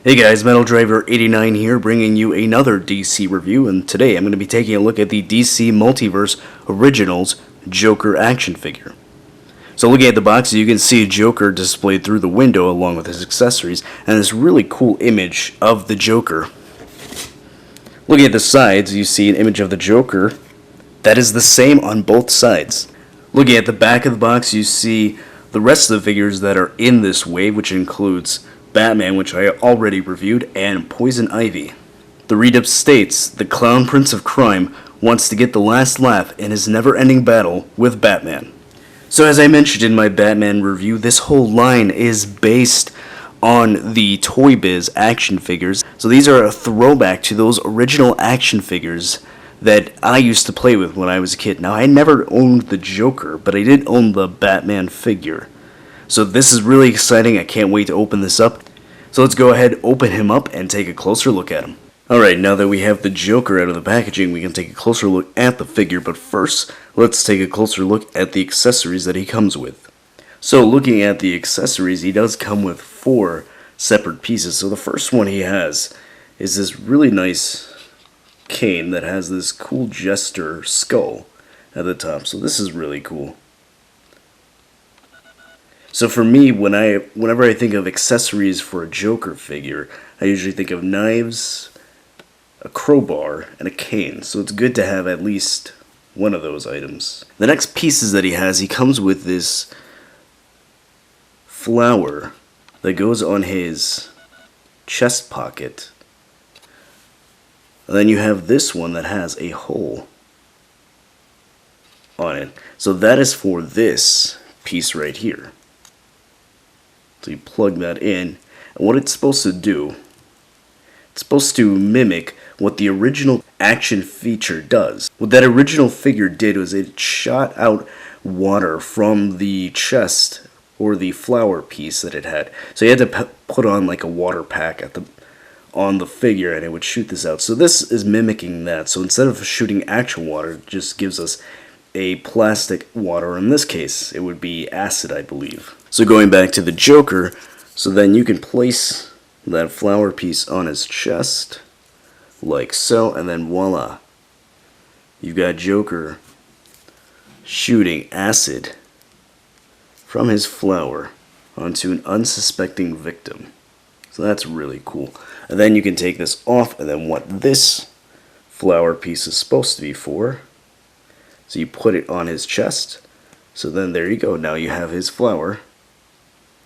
Hey guys, Metal Driver 89 here, bringing you another DC review, and today I'm going to be taking a look at the DC Multiverse Originals Joker action figure. So looking at the box, you can see Joker displayed through the window along with his accessories, and this really cool image of the Joker. Looking at the sides, you see an image of the Joker that is the same on both sides. Looking at the back of the box, you see the rest of the figures that are in this wave, which includes Batman, which I already reviewed, and Poison Ivy. The read-up states, the Clown Prince of Crime wants to get the last laugh in his never-ending battle with Batman. So as I mentioned in my Batman review, this whole line is based on the Toybiz action figures. So these are a throwback to those original action figures that I used to play with when I was a kid. Now, I never owned the Joker, but I did own the Batman figure. So this is really exciting. I can't wait to open this up. So let's go ahead, open him up, and take a closer look at him. Alright, now that we have the Joker out of the packaging, we can take a closer look at the figure. But first, let's take a closer look at the accessories that he comes with. So looking at the accessories, he does come with 4 separate pieces. So the first one he has is this really nice cane that has this cool jester skull at the top. So this is really cool. So for me, whenever I think of accessories for a Joker figure, I usually think of knives, a crowbar, and a cane. So it's good to have at least one of those items. The next pieces that he comes with this flower that goes on his chest pocket. And then you have this one that has a hole on it. So that is for this piece right here. So you plug that in, and what it's supposed to do, it's supposed to mimic what the original action feature does. What that original figure did was it shot out water from the chest or the flower piece that it had. So you had to put on like a water pack on the figure, and it would shoot this out. So this is mimicking that. So instead of shooting actual water, it just gives us a plastic water. In this case, it would be acid, I believe. So going back to the Joker, so then you can place that flower piece on his chest, like so, and then voila. You've got Joker shooting acid from his flower onto an unsuspecting victim. So that's really cool. And then you can take this off, and then what this flower piece is supposed to be for, so you put it on his chest. So then there you go. Now you have his flower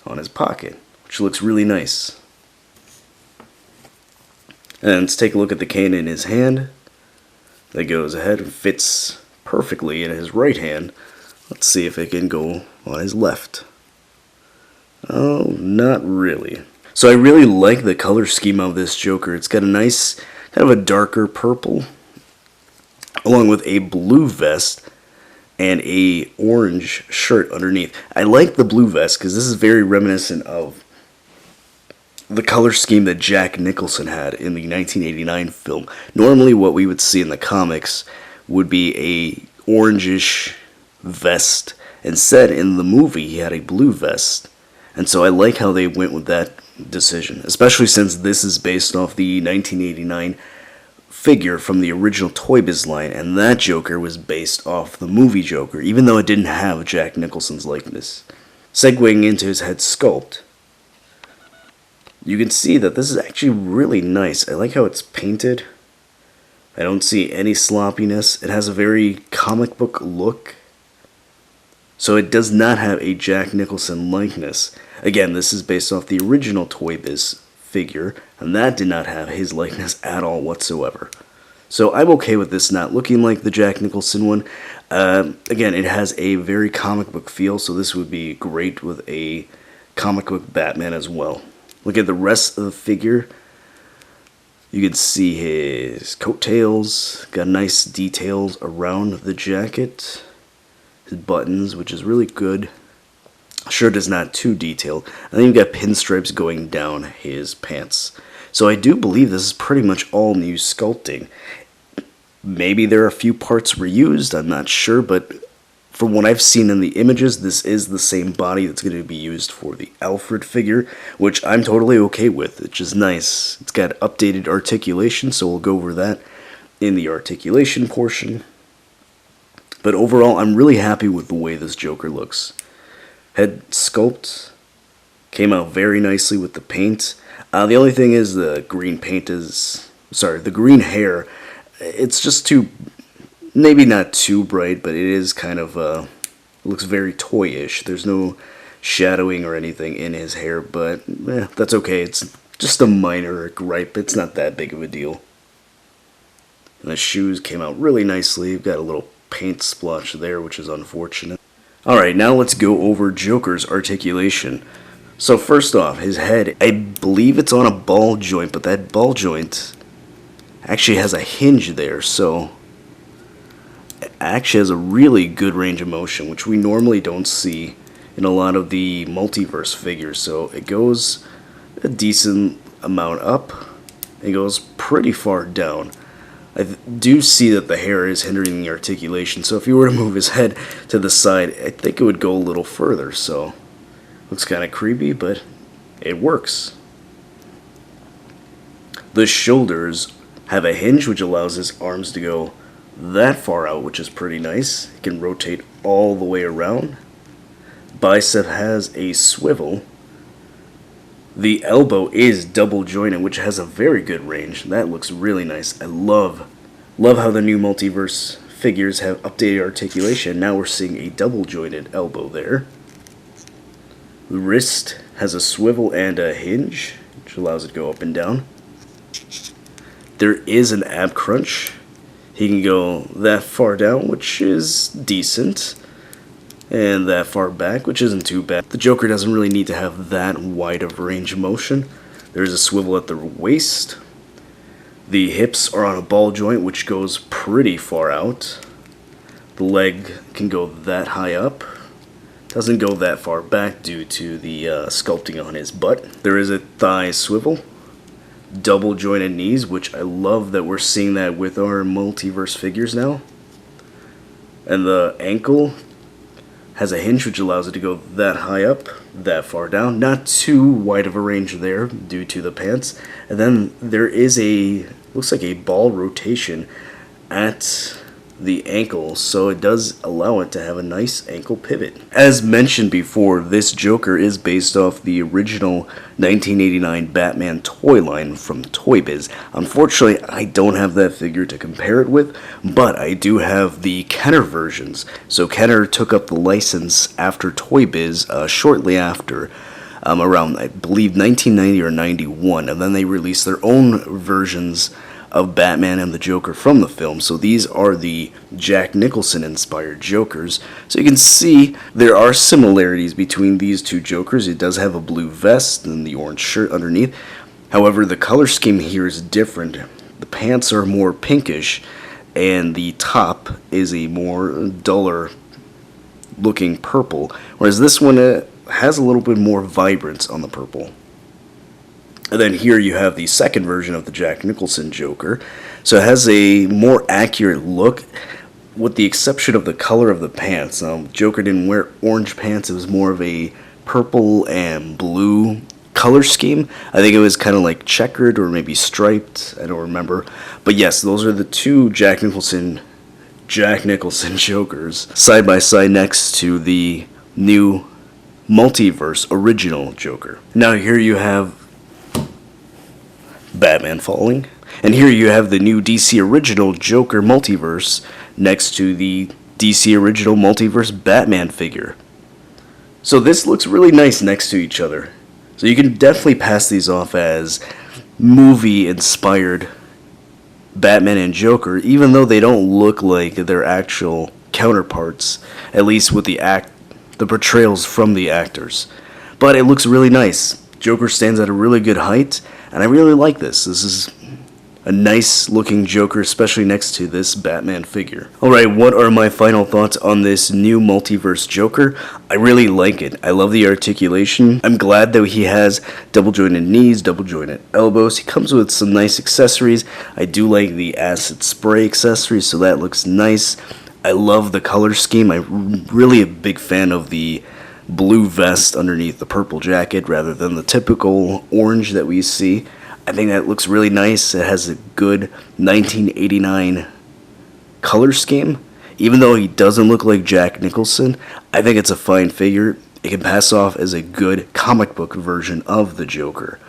on his pocket, which looks really nice. And let's take a look at the cane in his hand. That goes ahead and fits perfectly in his right hand. Let's see if it can go on his left. Oh, not really. So I really like the color scheme of this Joker. It's got a nice, kind of a darker purple, along with a blue vest and a orange shirt underneath. I like the blue vest because this is very reminiscent of the color scheme that Jack Nicholson had in the 1989 film. Normally what we would see in the comics would be a orangish vest. Instead, in the movie, he had a blue vest. And so I like how they went with that decision, especially since this is based off the 1989 figure from the original Toybiz line, and that Joker was based off the movie Joker, even though it didn't have Jack Nicholson's likeness. Segueing into his head sculpt, you can see that this is actually really nice. I like how it's painted. I don't see any sloppiness. It has a very comic book look. So it does not have a Jack Nicholson likeness. Again, this is based off the original Toybiz figure, and that did not have his likeness at all whatsoever. So I'm okay with this not looking like the Jack Nicholson one. Again, it has a very comic book feel, so this would be great with a comic book Batman as well. Look at the rest of the figure. You can see his coattails, got nice details around the jacket. His buttons, which is really good. Shirt is not too detailed. And then you've got pinstripes going down his pants. So I do believe this is pretty much all new sculpting. Maybe there are a few parts reused, I'm not sure, but from what I've seen in the images, this is the same body that's going to be used for the Alfred figure, which I'm totally okay with. It's just nice. It's got updated articulation, so we'll go over that in the articulation portion. But overall, I'm really happy with the way this Joker looks. Head sculpt came out very nicely with the paint. The only thing is the green paint is... Sorry, the green hair, it's just too... Maybe not too bright, but it is kind of... it looks very toyish. There's no shadowing or anything in his hair, but that's okay. It's just a minor gripe. It's not that big of a deal. And the shoes came out really nicely. You've got a little paint splotch there, which is unfortunate. Alright, now let's go over Joker's articulation. So first off, his head, I believe it's on a ball joint, but that ball joint actually has a hinge there, so it actually has a really good range of motion, which we normally don't see in a lot of the multiverse figures. So it goes a decent amount up, it goes pretty far down. I do see that the hair is hindering the articulation, so if you were to move his head to the side, I think it would go a little further, so looks kind of creepy, but it works. The shoulders have a hinge which allows his arms to go that far out, which is pretty nice. He can rotate all the way around. Bicep has a swivel. The elbow is double jointed, which has a very good range. That looks really nice. I love how the new multiverse figures have updated articulation. Now we're seeing a double jointed elbow there. The wrist has a swivel and a hinge, which allows it to go up and down. There is an ab crunch. He can go that far down, which is decent, and that far back, which isn't too bad. The Joker doesn't really need to have that wide of range of motion. There's a swivel at the waist. The hips are on a ball joint, which goes pretty far out. The leg can go that high up. Doesn't go that far back due to the sculpting on his butt. There is a thigh swivel. Double jointed knees, which I love that we're seeing that with our multiverse figures now. And the ankle has a hinge which allows it to go that high up, that far down. Not too wide of a range there due to the pants. And then there is a, looks like a ball rotation at the ankle, so it does allow it to have a nice ankle pivot. As mentioned before, this Joker is based off the original 1989 Batman toy line from Toybiz. Unfortunately, I don't have that figure to compare it with, but I do have the Kenner versions. So Kenner took up the license after Toybiz shortly after, around I believe 1990 or 91, and then they released their own versions of Batman and the Joker from the film. So these are the Jack Nicholson inspired Jokers. So you can see there are similarities between these two Jokers. It does have a blue vest and the orange shirt underneath. However, the color scheme here is different. The pants are more pinkish and the top is a more duller looking purple, whereas this one has a little bit more vibrance on the purple. And then here you have the second version of the Jack Nicholson Joker. So it has a more accurate look, with the exception of the color of the pants. Joker didn't wear orange pants, it was more of a purple and blue color scheme. I think it was kind of like checkered or maybe striped, I don't remember. But yes, those are the two Jack Nicholson Jokers, side by side next to the new Multiverse Original Joker. Now here you have Batman falling, and here you have the new DC Original Joker Multiverse next to the DC Original Multiverse Batman figure. So this looks really nice next to each other. So you can definitely pass these off as movie-inspired Batman and Joker, even though they don't look like their actual counterparts, at least with the portrayals from the actors. But it looks really nice. Joker stands at a really good height, and I really like this. This is a nice looking Joker, especially next to this Batman figure. Alright, what are my final thoughts on this new multiverse Joker? I really like it. I love the articulation. I'm glad that he has double jointed knees, double jointed elbows. He comes with some nice accessories. I do like the acid spray accessories, so that looks nice. I love the color scheme. I'm really a big fan of the blue vest underneath the purple jacket rather than the typical orange that we see. I think that looks really nice. It has a good 1989 color scheme. Even though he doesn't look like Jack Nicholson, I think it's a fine figure. It can pass off as a good comic book version of the Joker.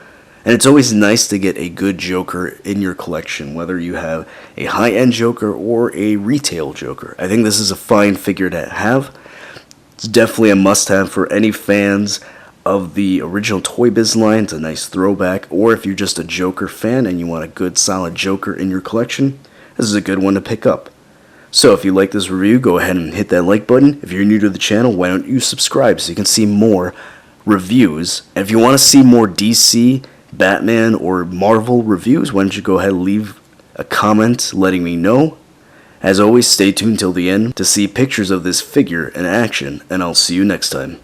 And it's always nice to get a good Joker in your collection, whether you have a high-end Joker or a retail Joker. I think this is a fine figure to have. It's definitely a must-have for any fans of the original Toybiz line. It's a nice throwback. Or if you're just a Joker fan and you want a good, solid Joker in your collection, this is a good one to pick up. So if you like this review, go ahead and hit that like button. If you're new to the channel, why don't you subscribe so you can see more reviews. And if you want to see more DC, Batman, or Marvel reviews, why don't you go ahead and leave a comment letting me know. As always, stay tuned till the end to see pictures of this figure in action, and I'll see you next time.